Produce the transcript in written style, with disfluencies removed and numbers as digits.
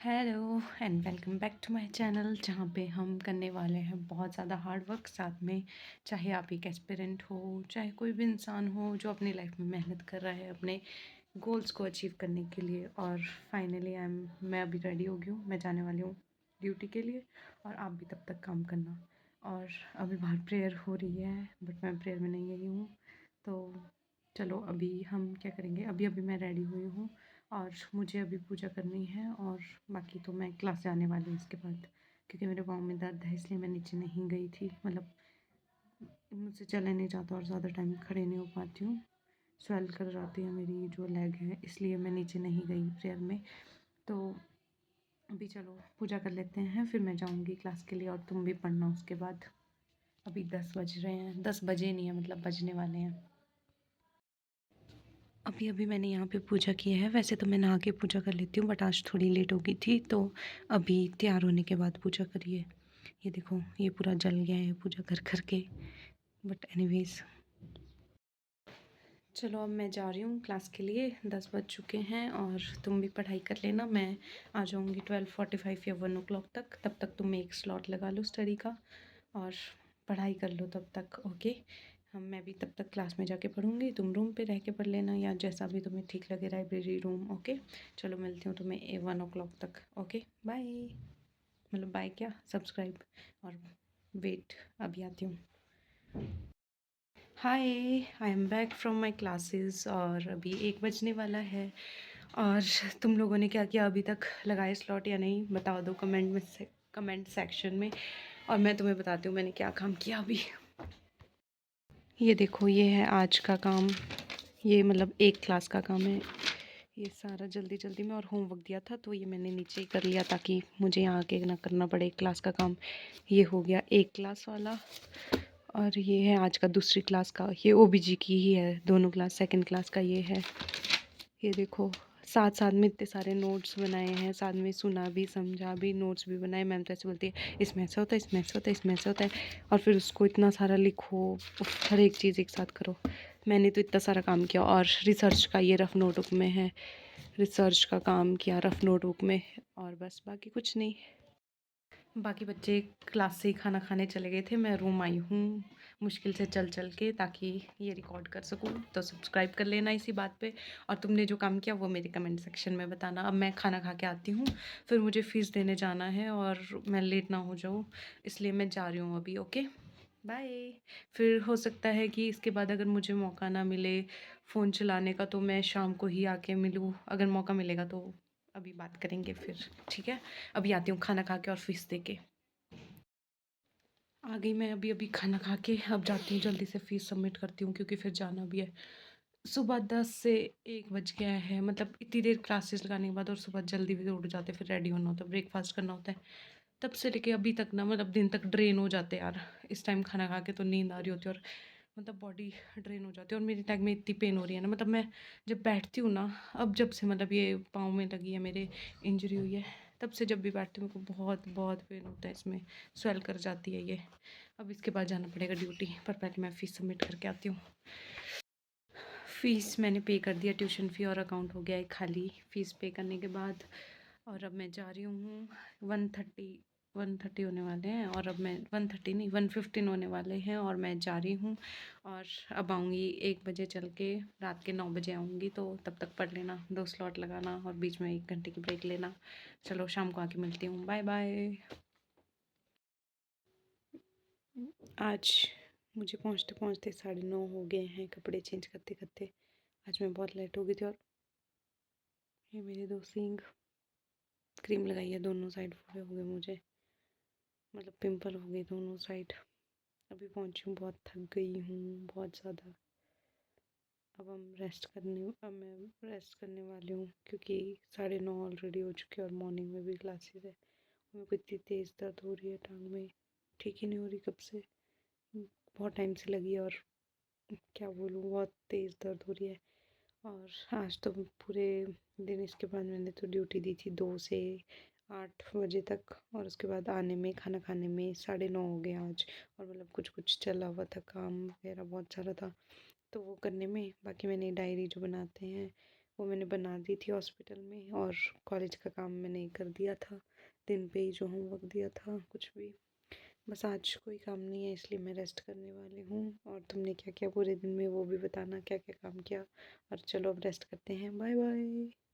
Hello and welcome back to my channel जहाँ पे हम करने वाले हैं बहुत ज़्यादा हार्ड वर्क साथ में। चाहे आप एक एस्पिरेंट हो, चाहे कोई भी इंसान हो जो अपनी लाइफ में मेहनत कर रहा है अपने गोल्स को अचीव करने के लिए। और फाइनली मैं अभी रेडी हो गई हूँ, मैं जाने वाली हूँ ड्यूटी के लिए। और आप भी तब तक काम करना। और अभी बाहर प्रेयर हो रही है बट मैं प्रेयर में नहीं गई हूँ। तो चलो अभी हम क्या करेंगे, अभी अभी मैं रेडी हुई हूँ और मुझे अभी पूजा करनी है और बाकी तो मैं क्लास जाने वाली हूँ इसके बाद। क्योंकि मेरे पाँव में दर्द है इसलिए मैं नीचे नहीं गई थी, मतलब मुझसे चला नहीं जाता और ज़्यादा टाइम खड़े नहीं हो पाती हूँ। स्वेल कर जाती है मेरी जो लेग है, इसलिए मैं नीचे नहीं गई प्रेयर में। तो अभी चलो पूजा कर लेते हैं, फिर मैं जाऊँगी क्लास के लिए और तुम भी पढ़ना उसके बाद। अभी 10 बज रहे हैं, 10 बजे नहीं है मतलब बजने वाले हैं। अभी अभी मैंने यहाँ पे पूजा की है। वैसे तो मैं नहा के पूजा कर लेती हूँ बट आज थोड़ी लेट हो गई थी, तो अभी तैयार होने के बाद पूजा करिए। ये देखो ये पूरा जल गया है पूजा कर कर के। बट एनीवेज चलो अब मैं जा रही हूँ क्लास के लिए। 10 बज चुके हैं और तुम भी पढ़ाई कर लेना। मैं आ जाऊँगी 12:45 या 1 o'clock तक। तब तक तुम एक स्लॉट लगा लो स्टडी का और पढ़ाई कर लो तब तक। ओके, हम मैं भी तब तक क्लास में जाके पढ़ूँगी, तुम रूम पे रह के पढ़ लेना या जैसा भी तुम्हें ठीक लगे, लाइब्रेरी रूम। ओके चलो मिलती हूँ तुम्हें 1 o'clock तक। ओके बाय, मतलब बाय क्या, सब्सक्राइब और वेट, अभी आती हूँ। Hi, I am back from my classes और अभी 1 बजने वाला है। और तुम लोगों ने क्या किया अभी तक, लगाए स्लॉट या नहीं बता दो कमेंट सेक्शन में। और मैं तुम्हें बताती हूँ मैंने क्या काम किया अभी। ये देखो ये है आज का काम, ये मतलब एक क्लास का काम है। ये सारा जल्दी जल्दी में और होमवर्क दिया था तो ये मैंने नीचे ही कर लिया ताकि मुझे यहाँ आके ना करना पड़े क्लास का काम। ये हो गया एक क्लास वाला। और ये है आज का दूसरी क्लास का, ये ओबीजी की ही है, दोनों क्लास सेकंड क्लास का ये है। ये देखो साथ साथ में इतने सारे नोट्स बनाए हैं, साथ में सुना भी समझा भी, नोट्स भी बनाए। मैम तो ऐसे बोलती है इसमें ऐसा होता है, इसमें ऐसा होता है, इसमें ऐसा होता है, और फिर उसको इतना सारा लिखो, हर एक चीज़ एक साथ करो। मैंने तो इतना सारा काम किया। और रिसर्च का ये रफ़ नोटबुक में है, रिसर्च का काम किया रफ़ नोटबुक में। और बस बाकी कुछ नहीं। बाकी बच्चे क्लास से ही खाना खाने चले गए थे, मैं रूम आई हूँ मुश्किल से चल चल के ताकि ये रिकॉर्ड कर सकूँ। तो सब्सक्राइब कर लेना इसी बात पे। और तुमने जो काम किया वो मेरे कमेंट सेक्शन में बताना। अब मैं खाना खा के आती हूँ, फिर मुझे फ़ीस देने जाना है और मैं लेट ना हो जाऊँ, इसलिए मैं जा रही हूँ अभी। Okay bye. फिर हो सकता है कि इसके बाद अगर मुझे मौका ना मिले फ़ोन चलाने का तो मैं शाम को ही आके मिलूँ, अगर मौका मिलेगा तो अभी बात करेंगे फिर। ठीक है, अभी आती हूँ खाना खा के और फ़ीस दे के। आ गई मैं अभी अभी खाना खा के, अब जाती हूँ जल्दी से फ़ीस सबमिट करती हूँ क्योंकि फिर जाना भी है। सुबह 10 से 1 बज गया है, मतलब इतनी देर क्लासेस लगाने के बाद, और सुबह जल्दी भी उठ जाते, फिर रेडी होना होता है, ब्रेकफास्ट करना होता है। तब से लेके अभी तक ना मतलब दिन तक ड्रेन हो जाते हैं यार। इस टाइम खाना खा के तो नींद आ रही होती है और मतलब बॉडी ड्रेन हो जाती है। और मेरी लेग में इतनी पेन हो रही है ना, मतलब मैं जब बैठती हूँ ना, अब जब से मतलब ये पाँव में लगी है मेरे, इंजरी हुई है, तब से जब भी बैठती हूँ मेरे को बहुत बहुत पेन होता है, इसमें स्वेल कर जाती है ये। अब इसके बाद जाना पड़ेगा ड्यूटी, पर पहले मैं फ़ीस सबमिट करके आती हूँ। फ़ीस मैंने पे कर दिया, ट्यूशन फ़ी और अकाउंट हो गया है खाली फ़ीस पे करने के बाद। और अब मैं जा रही हूँ 1:30 होने वाले हैं, और अब मैं 1:30 नहीं 1:15 होने वाले हैं और मैं जा रही हूँ। और अब आऊँगी 1 बजे चल के, रात के 9 बजे आऊँगी, तो तब तक पढ़ लेना, 2 स्लॉट लगाना और बीच में 1 घंटे की ब्रेक लेना। चलो शाम को आके मिलती हूँ, बाय बाय। आज मुझे पहुँचते पहुँचते 9:30 हो गए हैं, कपड़े चेंज करते करते। आज मैं बहुत लेट हो गई थी। और ये मेरे 2 सींग, क्रीम लगाई है दोनों साइड, फोड़े हो गए मुझे, मतलब पिंपल हो गए दोनों साइड। अभी पहुंची हूँ, बहुत थक गई हूँ बहुत ज़्यादा। अब मैं रेस्ट करने वाली हूँ क्योंकि 9:30 ऑलरेडी हो चुके हैं और मॉर्निंग में भी क्लासेस है। मेरे को इतनी तेज़ दर्द हो रही है टांग में, ठीक ही नहीं हो रही कब से, बहुत टाइम से लगी है। और क्या बोलूँ, बहुत तेज़ दर्द हो रही है। और आज तो पूरे दिन, इसके बाद मैंने तो ड्यूटी दी थी 2 से 8 बजे तक, और उसके बाद आने में खाना खाने में 9:30 हो गए आज। और मतलब कुछ कुछ चला हुआ था, काम वगैरह बहुत सारा था तो वो करने में। बाकी मैंने डायरी जो बनाते हैं वो मैंने बना दी थी हॉस्पिटल में, और कॉलेज का काम मैंने कर दिया था दिन पे ही, जो होमवर्क दिया था कुछ भी। बस आज कोई काम नहीं है, इसलिए मैं रेस्ट करने वाली हूँ। और तुमने क्या किया पूरे दिन में वो भी बताना, क्या क्या काम किया। और चलो अब रेस्ट करते हैं, बाय बाय।